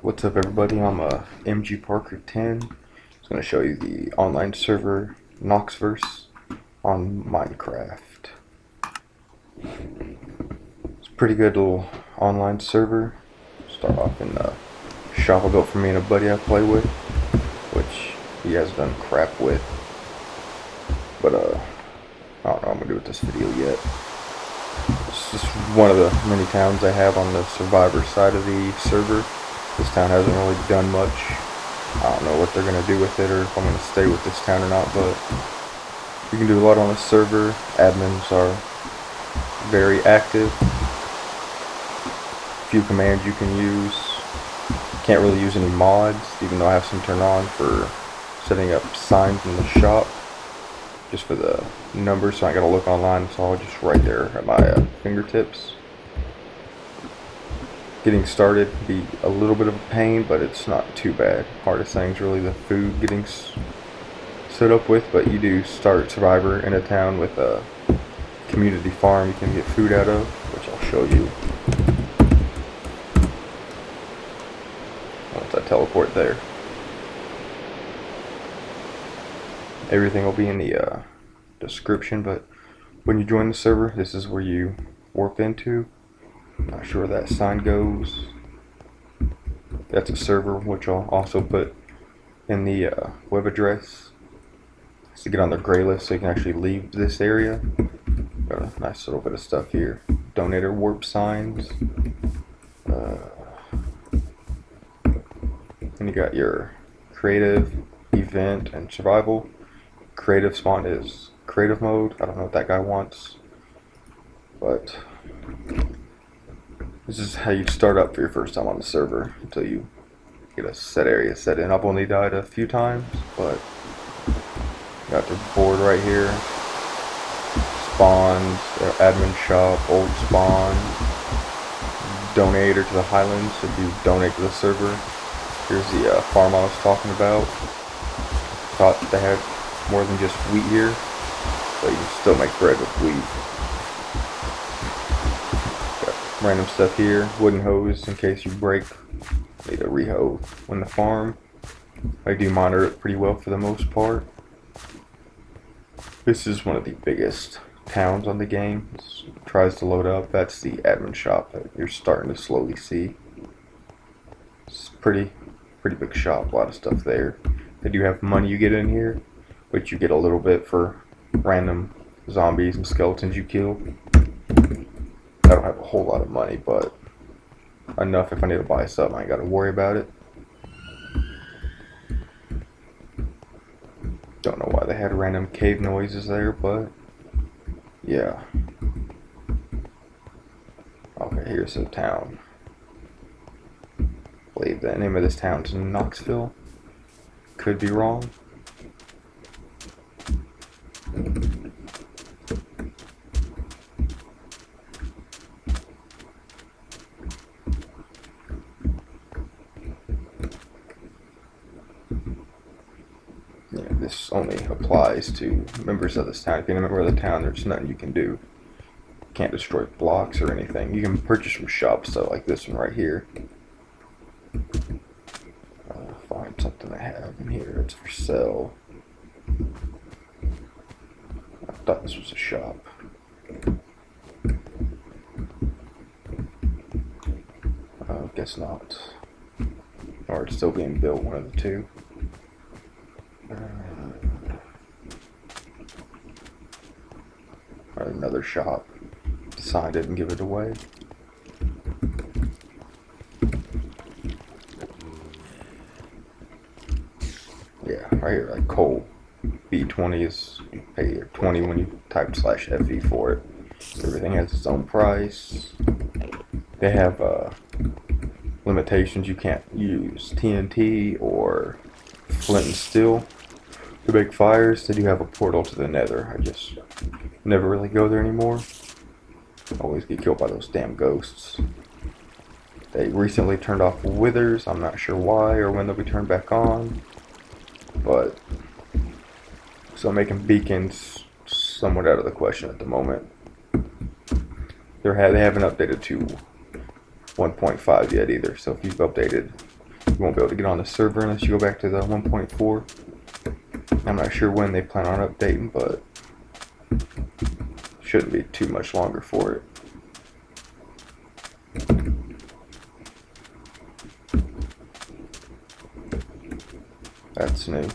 What's up, everybody? I'm Mgparker10. Just going to show you the online server Noxverse on Minecraft. It's a pretty good little online server. Start off in the shop I built for me and a buddy I play with, which he has done crap with. But I don't know what I'm going to do with this video yet. It's just one of the many towns I have on the survivor side of the server. This town hasn't really done much. I don't know what they're going to do with it, or if I'm going to stay with this town or not, but you can do a lot on this server. Admins are very active. Few commands you can use. Can't really use any mods, even though I have some turned on for setting up signs in the shop, just for the numbers, so I gotta look online. It's all just right there at my fingertips. Getting started can be a little bit of a pain, but it's not too bad. Hardest thing is really the food getting set up with, but you do start Survivor in a town with a community farm you can get food out of, which I'll show you once I teleport there. Everything will be in the description, but when you join the server, this is where you warp into. Not sure where that sign goes. That's a server, which I'll also put in the web address. It's to get on the gray list so you can actually leave this area. Got a nice little bit of stuff here. Donator warp signs. And you got your creative, event, and survival. Creative spawn is creative mode. I don't know what that guy wants, but this is how you start up for your first time on the server until you get a set area set in. I've only died a few times, but got the board right here. Spawns, admin shop, old spawn, donator to the Highlands if you donate to the server. Here's the farm I was talking about. Thought they had more than just wheat here, but you can still make bread with wheat. Random stuff here. Wooden hose in case you break. Need a reho when the farm. I do monitor it pretty well for the most part. This is one of the biggest towns on the game. It tries to load up. That's the admin shop that you're starting to slowly see. It's pretty big shop. A lot of stuff there. They do have money you get in here, which you get a little bit for random zombies and skeletons you kill. I don't have a whole lot of money, but enough if I need to buy something. I ain't got to worry about it. Don't know why they had random cave noises there, but yeah. Okay, here's the town. I believe the name of this town's Knoxville. Could be wrong. Yeah, this only applies to members of this town. If you're a member of the town, there's nothing you can do. You can't destroy blocks or anything. You can purchase from shops, though, like this one right here. Find something I have in here. It's for sale. I thought this was a shop. Guess not. Or it's still being built, one of the two. Or another shop. Decided didn't give it away. Yeah, right here, like coal. B20 is pay 20 when you type /FE for it. Everything has its own price. They have limitations. You can't use TNT or flint and steel to make fires. They do have a portal to the nether. I just never really go there anymore. Always get killed by those damn ghosts. They recently turned off withers. I'm not sure why or when they'll be turned back on. But so making beacons somewhat out of the question at the moment. They haven't updated to 1.5 yet either, so if you've updated You won't be able to get on the server unless you go back to the 1.4. I'm not sure when they plan on updating, but shouldn't be too much longer for it. That's new.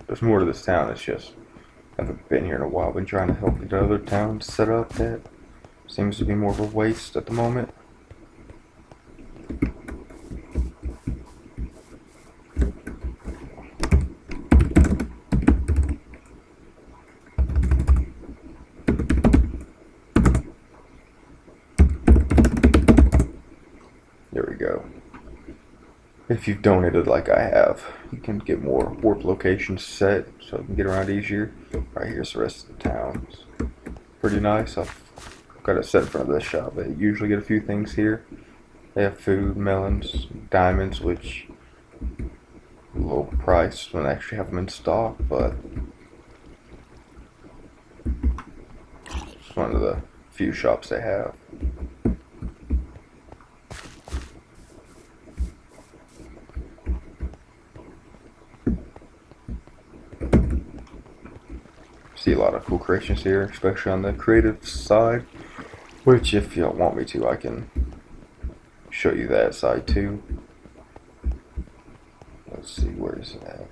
There's more to this town. It's just I haven't been here in a while. Been trying to help the other towns set up. That seems to be more of a waste at the moment. There we go. If you've donated like I have, you can get more warp locations set so you can get around easier. Right here's the rest of the town. It's pretty nice. I've got it set in front of this shop. They usually get a few things here. They have food, melons, diamonds, which a little priced when they actually have them in stock, but it's one of the few shops they have. See a lot of cool creations here, especially on the creative side, which if you don't want me to, I can show you that side too. Let's see, where is that?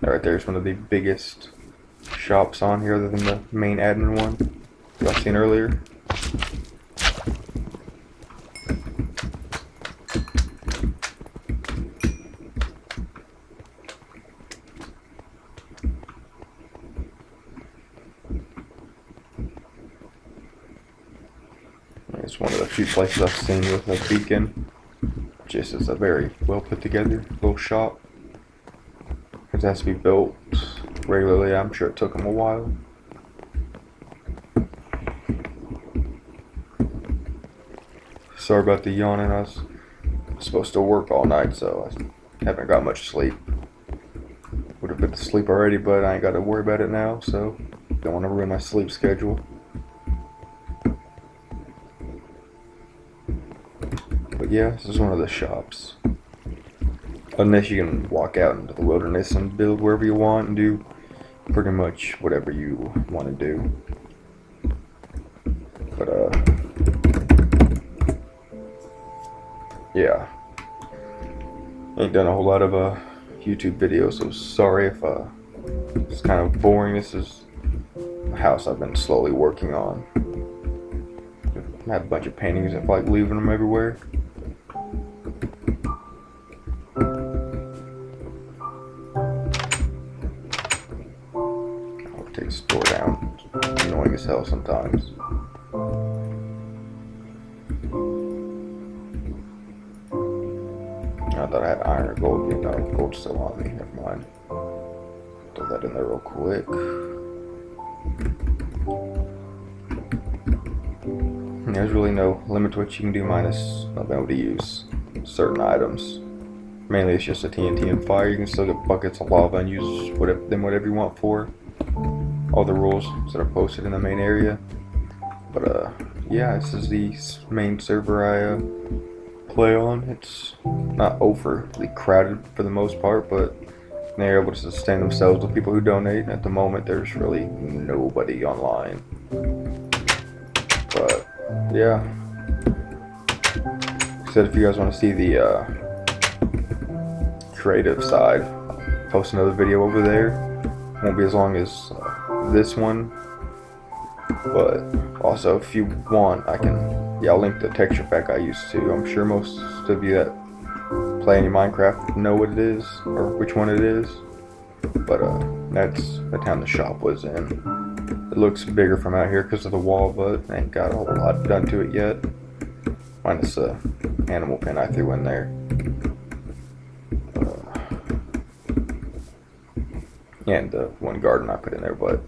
Right there's one of the biggest shops on here other than the main admin one y'all seen earlier. It's one of the few places I've seen with a beacon. Just as a very well put together little shop. It has to be built regularly. I'm sure it took them a while. Sorry about the yawning. I was supposed to work all night, so I haven't got much sleep. Would have been to sleep already, but I ain't got to worry about it now, so don't want to ruin my sleep schedule. But yeah, this is one of the shops. Unless you can walk out into the wilderness and build wherever you want and do pretty much whatever you want to do. But yeah, ain't done a whole lot of YouTube videos, so sorry if it's kind of boring. This is a house I've been slowly working on. I have a bunch of paintings. I feel like leaving them everywhere. I'll take the store down. It's annoying as hell sometimes. I thought I had iron or gold. You know, gold's still on me. Never mind. Throw that in there real quick. There's really no limit to what you can do minus not being able to use certain items. Mainly it's just a TNT and fire. You can still get buckets of lava and use whatever you want for. All the rules that are posted in the main area. But yeah, this is the main server I play on. It's not overly crowded for the most part, but they're able to sustain themselves with people who donate. At the moment there's really nobody online. But yeah, like I said, if you guys want to see the creative side, post another video over there. Won't be as long as this one, but also if you want, I'll link the texture pack I used to. I'm sure most of you that play any Minecraft know what it is or which one it is, but that's the town the shop was in. It looks bigger from out here because of the wall, but ain't got a whole lot done to it yet. Minus the animal pen I threw in there. And the one garden I put in there, but